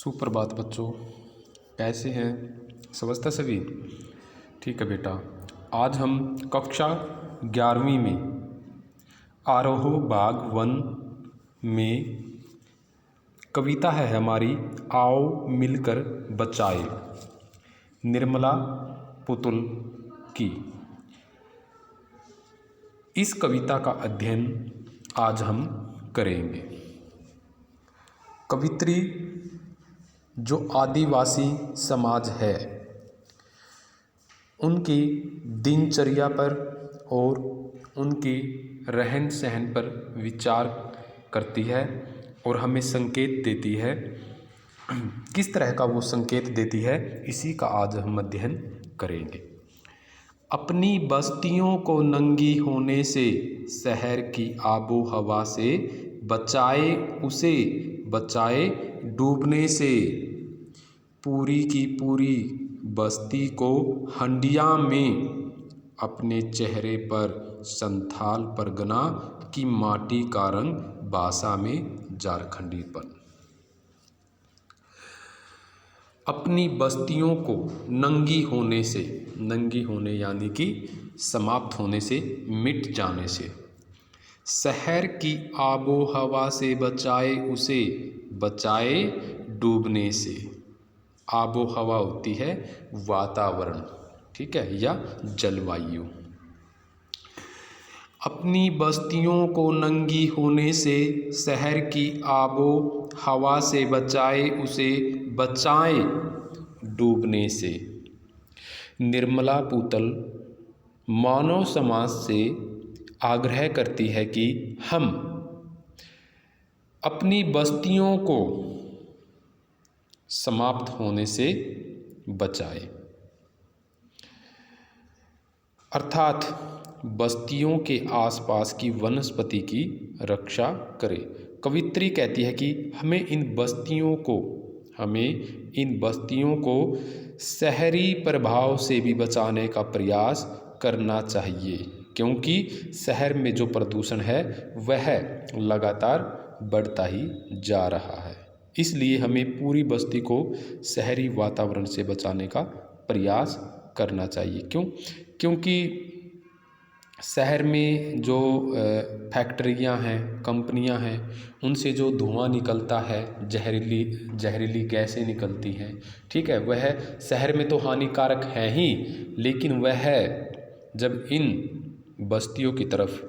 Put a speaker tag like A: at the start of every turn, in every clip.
A: सुप्रभात बच्चों, कैसे हैं? समझता सभी ठीक है बेटा। आज हम कक्षा 11वीं में आरोह बाग वन में कविता है हमारी आओ मिलकर बचाए, निर्मला पुतुल की। इस कविता का अध्ययन आज हम करेंगे। कवित्री जो आदिवासी समाज है उनकी दिनचर्या पर और उनकी रहन सहन पर विचार करती है और हमें संकेत देती है। किस तरह का वो संकेत देती है, इसी का आज हम अध्ययन करेंगे। अपनी बस्तियों को नंगी होने से, शहर की आबो हवा से बचाए, उसे बचाए डूबने से। पूरी की पूरी बस्ती को हंडिया में, अपने चेहरे पर संथाल परगना की माटी का रंग, भाषा में झारखंडीपन। अपनी बस्तियों को नंगी होने से, नंगी होने यानी कि समाप्त होने से, मिट जाने से, शहर की आबो हवा से बचाए, उसे बचाए डूबने से। आबो हवा होती है वातावरण, ठीक है, या जलवायु। अपनी बस्तियों को नंगी होने से, शहर की आबो हवा से बचाए, उसे बचाए डूबने से। निर्मला पुतुल मानव समाज से आग्रह करती है कि हम अपनी बस्तियों को समाप्त होने से बचाए, अर्थात बस्तियों के आसपास की वनस्पति की रक्षा करें। कवित्री कहती है कि हमें इन बस्तियों को शहरी प्रभाव से भी बचाने का प्रयास करना चाहिए, क्योंकि शहर में जो प्रदूषण है वह लगातार बढ़ता ही जा रहा है। इसलिए हमें पूरी बस्ती को शहरी वातावरण से बचाने का प्रयास करना चाहिए। क्योंकि शहर में जो फैक्ट्रियां हैं, कंपनियां हैं, उनसे जो धुआं निकलता है, जहरीली गैसें निकलती हैं, ठीक है, वह शहर में तो हानिकारक है ही, लेकिन वह जब इन बस्तियों की तरफ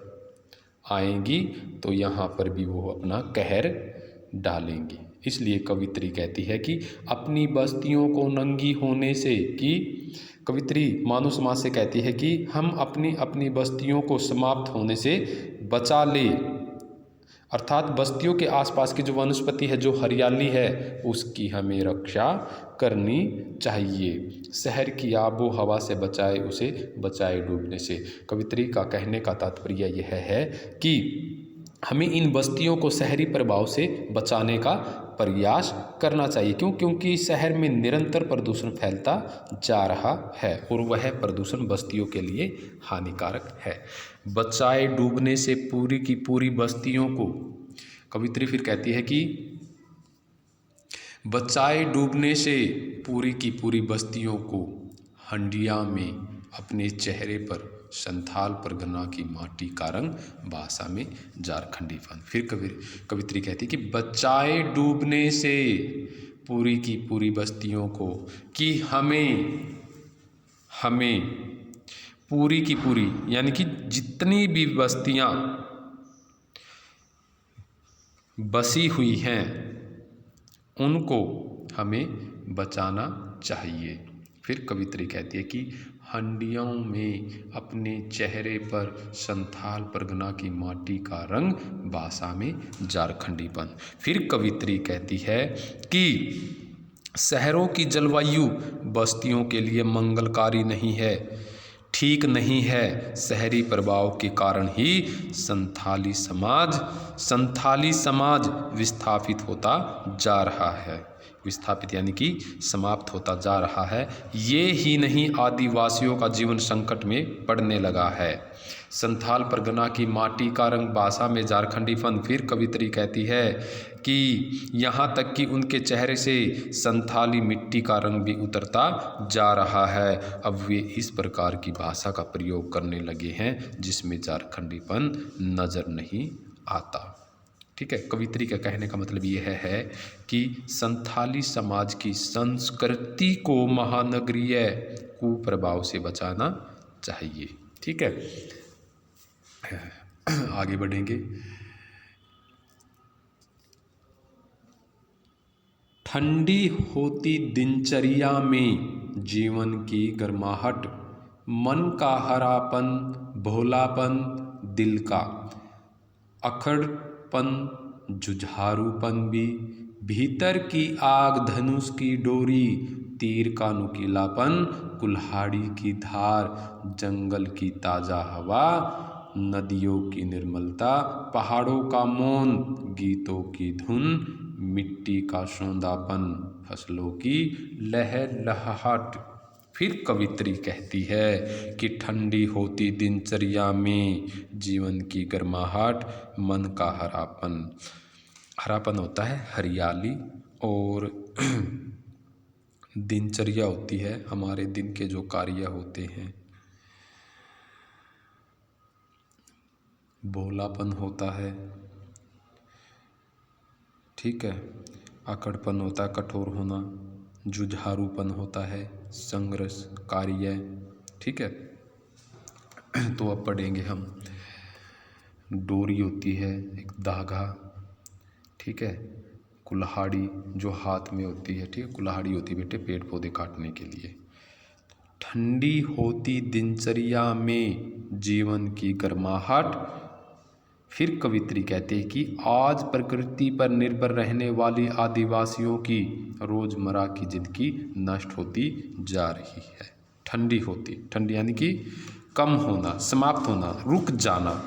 A: आएंगी तो यहाँ पर भी वो अपना कहर डालेंगी। इसलिए कवित्री कहती है कि अपनी बस्तियों को नंगी होने से, कि कवित्री मानव समाज से कहती है कि हम अपनी बस्तियों को समाप्त होने से बचा ले, अर्थात बस्तियों के आसपास की जो वनस्पति है, जो हरियाली है, उसकी हमें रक्षा करनी चाहिए। शहर की आबो हवा से बचाए, उसे बचाए डूबने से। कवित्री का कहने का तात्पर्य यह है कि हमें इन बस्तियों को शहरी प्रभाव से बचाने का प्रयास करना चाहिए। क्योंकि शहर में निरंतर प्रदूषण फैलता जा रहा है और वह प्रदूषण बस्तियों के लिए हानिकारक है। बचाए डूबने से पूरी की पूरी बस्तियों को, कवित्री फिर कहती है कि बचाए डूबने से पूरी की पूरी बस्तियों को हंडिया में, अपने चेहरे पर संथाल परगना की माटी का रंग, भाषा में झारखंडीपन। फिर कवित्री कहती है कि बचाए डूबने से पूरी की पूरी बस्तियों को, कि हमें पूरी की पूरी यानी कि जितनी भी बस्तियां बसी हुई हैं उनको हमें बचाना चाहिए। फिर कवित्री कहती है कि हंडियों में, अपने चेहरे पर संथाल परगना की माटी का रंग, भाषा में झारखंडीपन। फिर कवित्री कहती है कि शहरों की जलवायु बस्तियों के लिए मंगलकारी नहीं है, ठीक नहीं है। शहरी प्रभाव के कारण ही संथाली समाज विस्थापित होता जा रहा है। विस्थापित यानी कि समाप्त होता जा रहा है। ये ही नहीं, आदिवासियों का जीवन संकट में पड़ने लगा है। संथाल परगना की माटी का रंग भाषा में झारखंडीपन। फिर कवित्री कहती है कि यहाँ तक कि उनके चेहरे से संथाली मिट्टी का रंग भी उतरता जा रहा है। अब वे इस प्रकार की भाषा का प्रयोग करने लगे हैं जिसमें झारखंडीपन नज़र नहीं आता। ठीक है, कवित्री का कहने का मतलब यह है कि संथाली समाज की संस्कृति को महानगरीय कुप्रभाव से बचाना चाहिए। ठीक है, आगे बढ़ेंगे। ठंडी होती दिनचर्या में जीवन की गर्माहट, मन का हरापन, भोलापन, दिल का अखड़पन, जुझारूपन भी, भीतर की आग, धनुष की डोरी, तीर का नुकीलापन, कुल्हाड़ी की धार, जंगल की ताज़ा हवा, नदियों की निर्मलता, पहाड़ों का मौन, गीतों की धुन, मिट्टी का सौंधापन, फसलों की लहलहाहट। फिर कवित्री कहती है कि ठंडी होती दिनचर्या में जीवन की गर्माहट, मन का हरापन। हरापन होता है हरियाली, और दिनचर्या होती है हमारे दिन के जो कार्य होते हैं। भोलापन होता है, ठीक है, अकड़पन होता है कठोर होना, जुझारूपन होता है संघर्ष कार्य। ठीक है, तो अब पढ़ेंगे हम। डोरी होती है एक धागा, ठीक है, कुल्हाड़ी जो हाथ में होती है, ठीक है, कुल्हाड़ी होती है बेटे पेड़ पौधे काटने के लिए। ठंडी होती दिनचर्या में जीवन की गर्माहट। फिर कवित्री कहते हैं कि आज प्रकृति पर निर्भर रहने वाली आदिवासियों की रोजमर्रा की जिंदगी नष्ट होती जा रही है। ठंडी होती, ठंडी यानी कि कम होना, समाप्त होना, रुक जाना।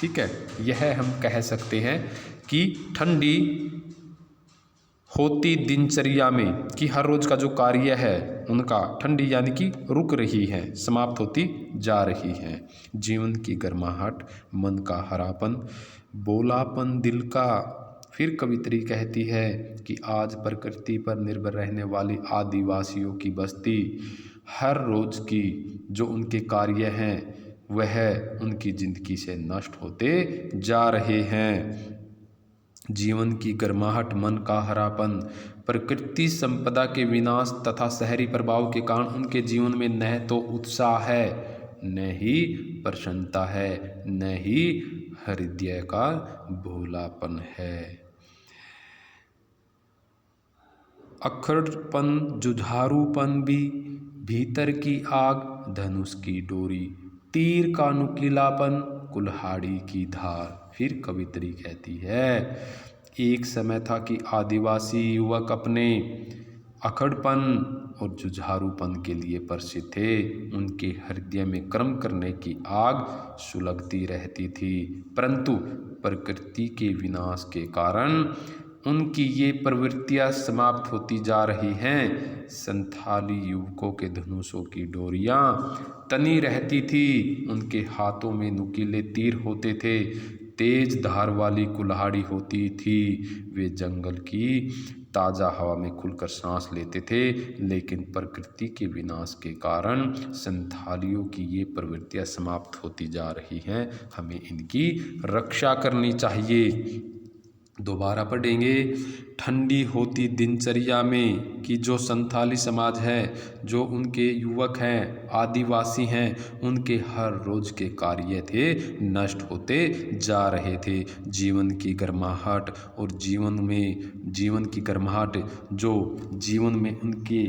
A: ठीक है, यह हम कह सकते हैं कि ठंडी होती दिनचर्या में, कि हर रोज का जो कार्य है उनका ठंडी यानी कि रुक रही है, समाप्त होती जा रही है। जीवन की गर्माहट, मन का हरापन, बोलापन दिल का। फिर कवित्री कहती है कि आज प्रकृति पर निर्भर रहने वाली आदिवासियों की बस्ती, हर रोज की जो उनके कार्य हैं वह उनकी जिंदगी से नष्ट होते जा रहे हैं। जीवन की गर्माहट, मन का हरापन, प्रकृति संपदा के विनाश तथा शहरी प्रभाव के कारण उनके जीवन में न तो उत्साह है, न ही प्रसन्नता है, न ही हृदय का भोलापन है। अखड़पन, जुझारूपन भी, भीतर की आग, धनुष की डोरी, तीर का नुकीलापन, कुल्हाड़ी की धार। फिर कवित्री कहती है, एक समय था कि आदिवासी युवक अपने अखड़पन और जुझारूपन के लिए प्रसिद्ध थे। उनके हृदय में कर्म करने की आग सुलगती रहती थी, परंतु प्रकृति के विनाश के कारण उनकी ये प्रवृत्तियां समाप्त होती जा रही हैं। संथाली युवकों के धनुषों की डोरियां तनी रहती थी, उनके हाथों में नुकीले तीर होते थे, तेज धार वाली कुल्हाड़ी होती थी। वे जंगल की ताज़ा हवा में खुलकर सांस लेते थे, लेकिन प्रकृति के विनाश के कारण संथालियों की ये प्रवृत्तियां समाप्त होती जा रही हैं। हमें इनकी रक्षा करनी चाहिए। दोबारा पढ़ेंगे। ठंडी होती दिनचर्या में कि जो संथाली समाज है, जो उनके युवक हैं, आदिवासी हैं, उनके हर रोज के कार्य थे नष्ट होते जा रहे थे। जीवन की गर्माहट और जीवन की गर्माहट, जो जीवन में उनके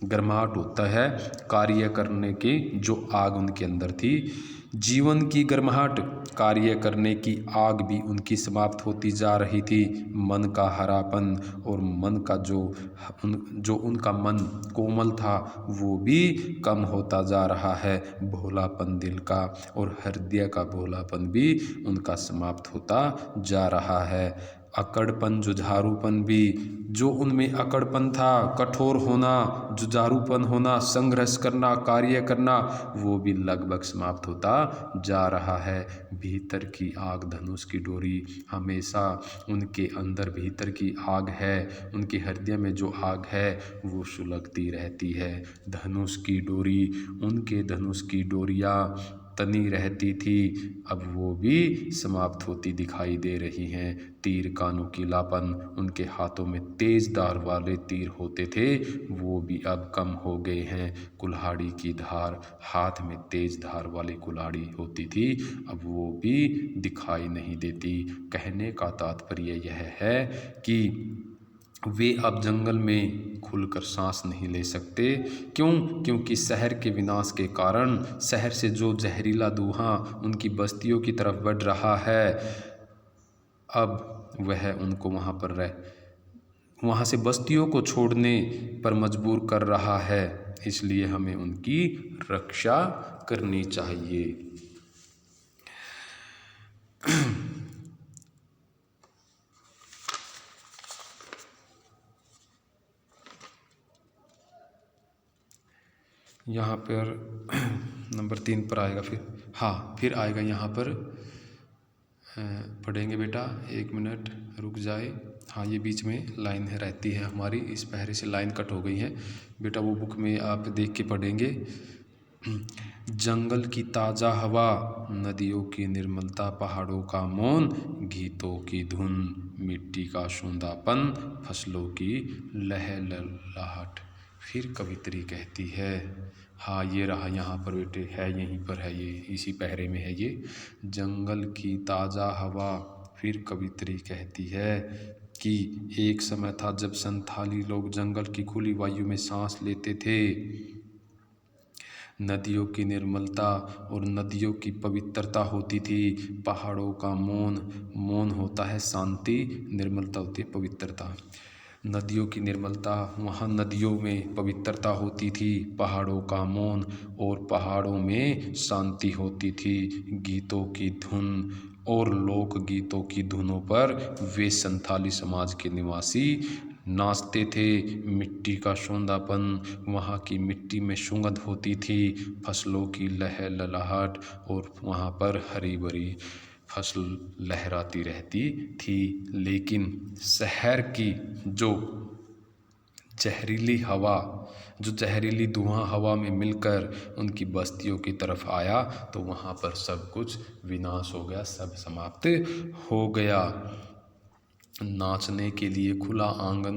A: गर्माहट होता है, कार्य करने की जो आग उनके अंदर थी, जीवन की गर्माहट, कार्य करने की आग भी उनकी समाप्त होती जा रही थी। मन का हरापन और मन का जो उनका मन कोमल था वो भी कम होता जा रहा है। भोलापन दिल का और हृदय का भोलापन भी उनका समाप्त होता जा रहा है। अकड़पन, जुझारूपन भी, जो उनमें अकड़पन था, कठोर होना, जुझारूपन होना, संघर्ष करना, कार्य करना, वो भी लगभग समाप्त होता जा रहा है। भीतर की आग, धनुष की डोरी, हमेशा उनके अंदर भीतर की आग है, उनके हृदय में जो आग है वो सुलगती रहती है। धनुष की डोरी, उनके धनुष की डोरियाँ तनी रहती थी, अब वो भी समाप्त होती दिखाई दे रही हैं। तीर का नुकीलापन, उनके हाथों में तेज धार वाले तीर होते थे, वो भी अब कम हो गए हैं। कुल्हाड़ी की धार, हाथ में तेज धार वाली कुल्हाड़ी होती थी, अब वो भी दिखाई नहीं देती। कहने का तात्पर्य यह है कि वे अब जंगल में खुलकर सांस नहीं ले सकते। क्यों? क्योंकि शहर के विनाश के कारण, शहर से जो जहरीला धुआं उनकी बस्तियों की तरफ बढ़ रहा है, अब वह उनको वहाँ से बस्तियों को छोड़ने पर मजबूर कर रहा है। इसलिए हमें उनकी रक्षा करनी चाहिए। यहाँ पर नंबर 3 पर आएगा, फिर आएगा यहाँ पर, पढ़ेंगे बेटा, 1 मिनट रुक जाए। हाँ, ये बीच में लाइन है रहती है हमारी, इस पहरे से लाइन कट हो गई है बेटा, वो बुक में आप देख के पढ़ेंगे। जंगल की ताज़ा हवा, नदियों की निर्मलता, पहाड़ों का मौन, गीतों की धुन, मिट्टी का सूंधापन, फसलों की लहलहाहट। फिर कवित्री कहती है, हाँ ये रहा यहाँ पर बेटे, है यहीं पर है, ये इसी पहरे में है ये। जंगल की ताज़ा हवा, फिर कवित्री कहती है कि एक समय था जब संथाली लोग जंगल की खुली वायु में सांस लेते थे। नदियों की निर्मलता और नदियों की पवित्रता होती थी। पहाड़ों का मौन होता है शांति, निर्मलता होती है पवित्रता। नदियों की निर्मलता, वहाँ नदियों में पवित्रता होती थी, पहाड़ों का मौन और पहाड़ों में शांति होती थी। गीतों की धुन और लोक गीतों की धुनों पर वे संथाली समाज के निवासी नाचते थे। मिट्टी का सौंधापन, वहाँ की मिट्टी में सुगंध होती थी, फसलों की लहलहाहट और वहाँ पर हरी भरी फसल लहराती रहती थी। लेकिन शहर की जो जहरीली हवा, जो जहरीली धुआं हवा में मिलकर उनकी बस्तियों की तरफ आया, तो वहाँ पर सब कुछ विनाश हो गया, सब समाप्त हो गया। नाचने के लिए खुला आंगन,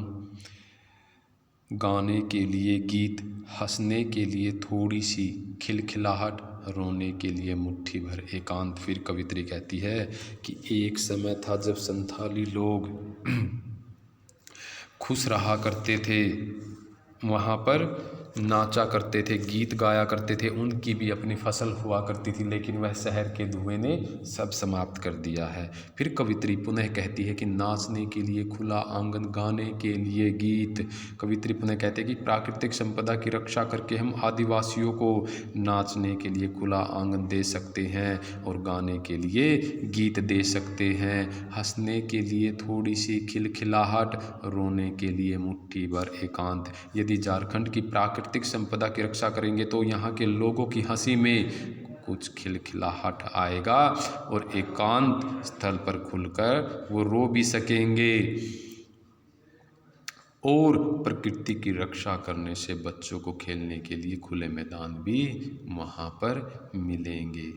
A: गाने के लिए गीत, हंसने के लिए थोड़ी सी खिलखिलाहट, रोने के लिए मुट्ठी भर एकांत। फिर कवित्री कहती है कि एक समय था जब संथाली लोग खुश रहा करते थे, वहाँ पर नाचा करते थे, गीत गाया करते थे, उनकी भी अपनी फसल हुआ करती थी, लेकिन वह शहर के धुएं ने सब समाप्त कर दिया है। फिर कवित्री पुनः कहती है कि नाचने के लिए खुला आंगन, गाने के लिए गीत। कवित्री पुनः कहते हैं कि प्राकृतिक संपदा की रक्षा करके हम आदिवासियों को नाचने के लिए खुला आंगन दे सकते हैं और गाने के लिए गीत दे सकते हैं, हंसने के लिए थोड़ी सी खिलखिलाहट, रोने के लिए मुट्ठी भर एकांत। यदि झारखंड की प्राकृतिक संपदा की रक्षा करेंगे तो यहाँ के लोगों की हंसी में कुछ खिलखिलाहट आएगा और एकांत स्थल पर खुलकर वो रो भी सकेंगे। और प्रकृति की रक्षा करने से बच्चों को खेलने के लिए खुले मैदान भी वहाँ पर मिलेंगे।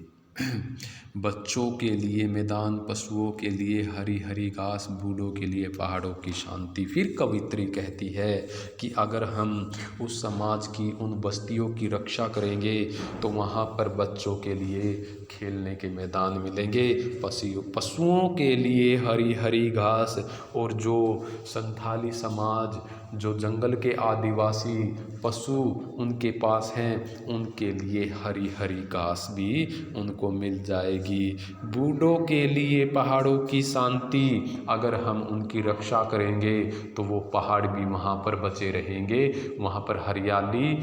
A: बच्चों के लिए मैदान, पशुओं के लिए हरी हरी घास, बूढ़ों के लिए पहाड़ों की शांति। फिर कवित्री कहती है कि अगर हम उस समाज की, उन बस्तियों की रक्षा करेंगे तो वहाँ पर बच्चों के लिए खेलने के मैदान मिलेंगे, पशुओं के लिए हरी हरी घास, और जो संथाली समाज, जो जंगल के आदिवासी पशु उनके पास हैं, उनके लिए हरी हरी घास भी उनको मिल जाएगी। बूढ़ों के लिए पहाड़ों की शांति, अगर हम उनकी रक्षा करेंगे तो वो पहाड़ भी वहाँ पर बचे रहेंगे, वहाँ पर हरियाली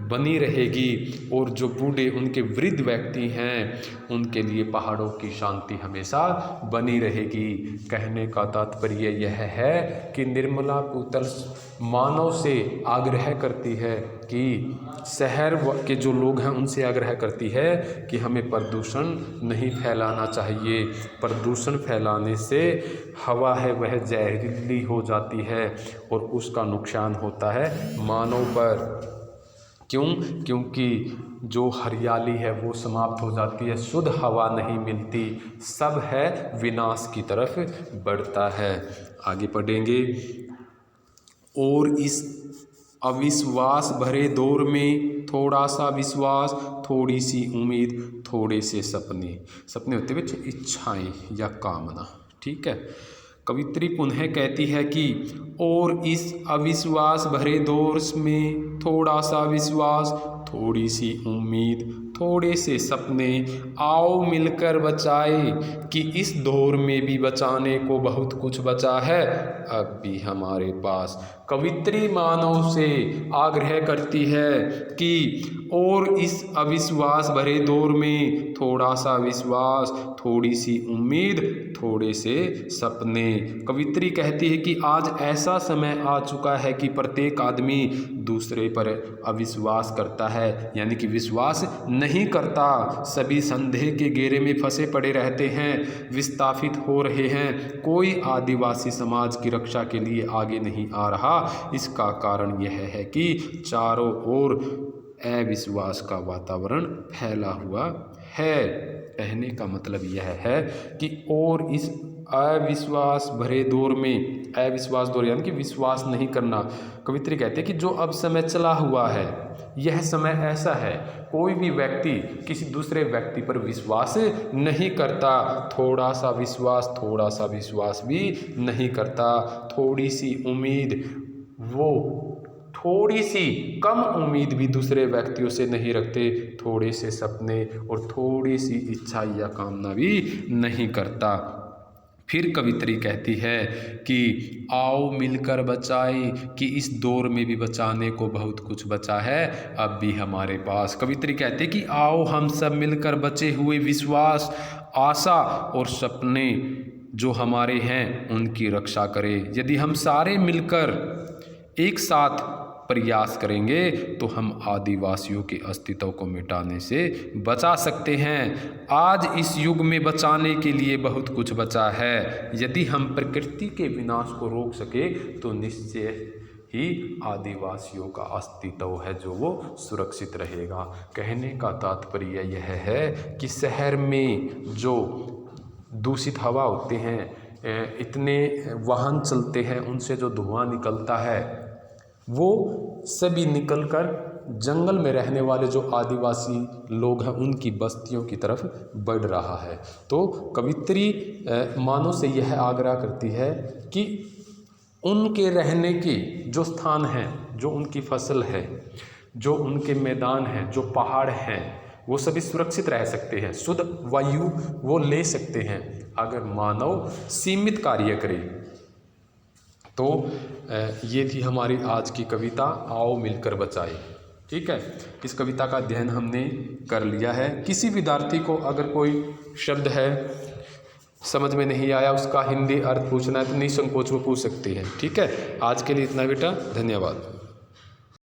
A: बनी रहेगी और जो बूढ़े उनके वृद्ध व्यक्ति हैं उनके लिए पहाड़ों की शांति हमेशा बनी रहेगी। कहने का तात्पर्य यह है कि निर्मला पूतल मानव से आग्रह करती है कि शहर के जो लोग हैं उनसे आग्रह करती है कि हमें प्रदूषण नहीं फैलाना चाहिए। प्रदूषण फैलाने से हवा है वह जहरीली हो जाती है और उसका नुकसान होता है मानव पर। क्यों? क्योंकि जो हरियाली है वो समाप्त हो जाती है, शुद्ध हवा नहीं मिलती, सब है विनाश की तरफ बढ़ता है। आगे पढ़ेंगे। और इस अविश्वास भरे दौर में थोड़ा सा विश्वास, थोड़ी सी उम्मीद, थोड़े से सपने। सपने होते हुए इच्छाएं या कामना। ठीक है। कवित्री पुनः कहती है कि और इस अविश्वास भरे दौर में थोड़ा सा विश्वास, थोड़ी सी उम्मीद, थोड़े से सपने, आओ मिलकर बचाए कि इस दौर में भी बचाने को बहुत कुछ बचा है अब भी हमारे पास। कवित्री मानव से आग्रह करती है कि और इस अविश्वास भरे दौर में थोड़ा सा विश्वास, थोड़ी सी उम्मीद, थोड़े से सपने। कवित्री कहती है कि आज ऐसा समय आ चुका है कि प्रत्येक आदमी दूसरे पर अविश्वास करता है, यानी कि विश्वास नहीं करता। सभी संदेह के घेरे में फंसे पड़े रहते हैं, विस्थापित हो रहे हैं। कोई आदिवासी समाज की रक्षा के लिए आगे नहीं आ रहा। इसका कारण यह है कि चारों ओर अविश्वास का वातावरण फैला हुआ है। कहने का मतलब यह है कि और इस अविश्वास भरे दौर में, अविश्वास दौर यानी कि विश्वास नहीं करना। कवित्री कहते हैं कि जो अब समय चला हुआ है यह समय ऐसा है, कोई भी व्यक्ति किसी दूसरे व्यक्ति पर विश्वास नहीं करता। थोड़ा सा विश्वास, थोड़ा सा विश्वास भी नहीं करता। थोड़ी सी उम्मीद, वो थोड़ी सी कम उम्मीद भी दूसरे व्यक्तियों से नहीं रखते। थोड़े से सपने और थोड़ी सी इच्छा या कामना भी नहीं करता। फिर कवित्री कहती है कि आओ मिलकर बचाए कि इस दौर में भी बचाने को बहुत कुछ बचा है अब भी हमारे पास। कवित्री कहती है कि आओ हम सब मिलकर बचे हुए विश्वास, आशा और सपने जो हमारे हैं उनकी रक्षा करें। यदि हम सारे मिलकर एक साथ प्रयास करेंगे तो हम आदिवासियों के अस्तित्व को मिटाने से बचा सकते हैं। आज इस युग में बचाने के लिए बहुत कुछ बचा है। यदि हम प्रकृति के विनाश को रोक सके तो निश्चय ही आदिवासियों का अस्तित्व है जो वो सुरक्षित रहेगा। कहने का तात्पर्य यह है कि शहर में जो दूषित हवा होते हैं, इतने वाहन चलते हैं, उनसे जो धुआं निकलता है वो सभी निकलकर जंगल में रहने वाले जो आदिवासी लोग हैं उनकी बस्तियों की तरफ बढ़ रहा है। तो कवित्री मानव से यह आग्रह करती है कि उनके रहने के जो स्थान हैं, जो उनकी फसल है, जो उनके मैदान हैं, जो पहाड़ हैं, वो सभी सुरक्षित रह सकते हैं, शुद्ध वायु वो ले सकते हैं अगर मानव सीमित कार्य करे। तो ये थी हमारी आज की कविता, आओ मिलकर बचाए। ठीक है, इस कविता का अध्ययन हमने कर लिया है। किसी विद्यार्थी को अगर कोई शब्द है समझ में नहीं आया, उसका हिंदी अर्थ पूछना है तो निसंकोच वो पूछ सकते हैं। ठीक है, आज के लिए इतना बेटा, धन्यवाद।